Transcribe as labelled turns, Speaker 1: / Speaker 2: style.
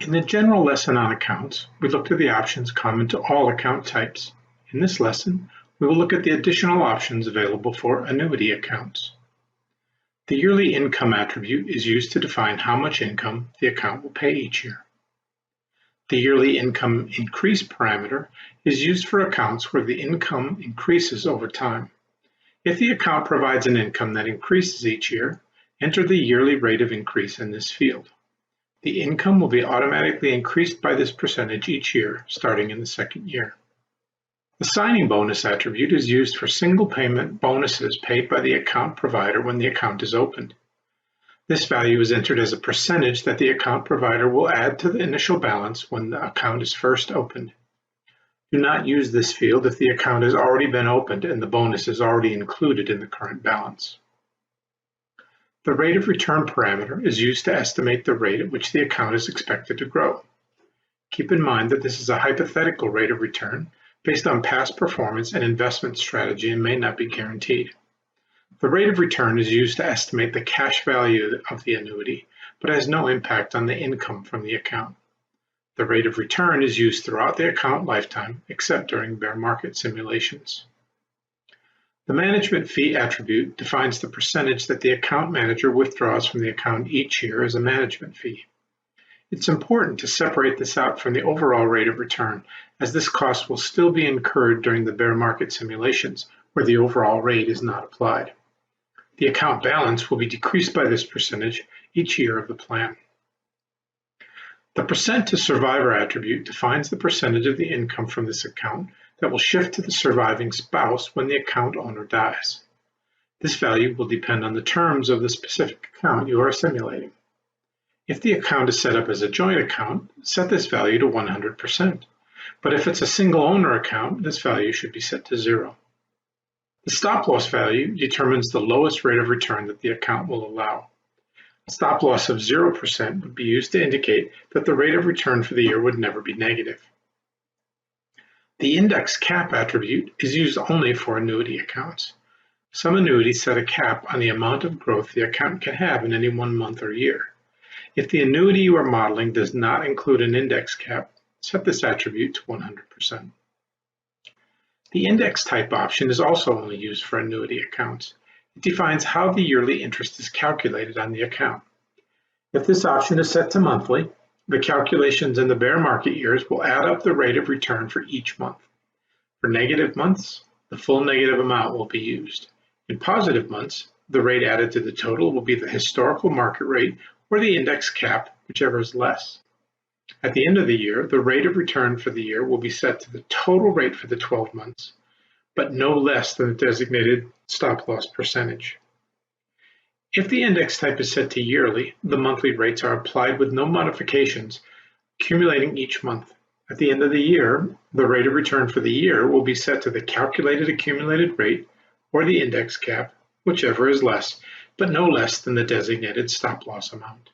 Speaker 1: In the general lesson on accounts, we looked at the options common to all account types. In this lesson, we will look at the additional options available for annuity accounts. The yearly income attribute is used to define how much income the account will pay each year. The yearly income increase parameter is used for accounts where the income increases over time. If the account provides an income that increases each year, enter the yearly rate of increase in this field. The income will be automatically increased by this percentage each year, starting in the second year. The signing bonus attribute is used for single payment bonuses paid by the account provider when the account is opened. This value is entered as a percentage that the account provider will add to the initial balance when the account is first opened. Do not use this field if the account has already been opened and the bonus is already included in the current balance. The rate of return parameter is used to estimate the rate at which the account is expected to grow. Keep in mind that this is a hypothetical rate of return based on past performance and investment strategy and may not be guaranteed. The rate of return is used to estimate the cash value of the annuity, but has no impact on the income from the account. The rate of return is used throughout the account lifetime, except during bear market simulations. The management fee attribute defines the percentage that the account manager withdraws from the account each year as a management fee. It's important to separate this out from the overall rate of return, as this cost will still be incurred during the bear market simulations, where the overall rate is not applied. The account balance will be decreased by this percentage each year of the plan. The percent to survivor attribute defines the percentage of the income from this account that will shift to the surviving spouse when the account owner dies. This value will depend on the terms of the specific account you are simulating. If the account is set up as a joint account, set this value to 100%. But if it's a single owner account, this value should be set to 0. The stop loss value determines the lowest rate of return that the account will allow. A stop loss of 0% would be used to indicate that the rate of return for the year would never be negative. The index cap attribute is used only for annuity accounts. Some annuities set a cap on the amount of growth the account can have in any one month or year. If the annuity you are modeling does not include an index cap, set this attribute to 100%. The index type option is also only used for annuity accounts. It defines how the yearly interest is calculated on the account. If this option is set to monthly, the calculations in the bear market years will add up the rate of return for each month. For negative months, the full negative amount will be used. In positive months, the rate added to the total will be the historical market rate or the index cap, whichever is less. At the end of the year, the rate of return for the year will be set to the total rate for the 12 months, but no less than the designated stop loss percentage. If the index type is set to yearly, the monthly rates are applied with no modifications, accumulating each month. At the end of the year, the rate of return for the year will be set to the calculated accumulated rate or the index cap, whichever is less, but no less than the designated stop loss amount.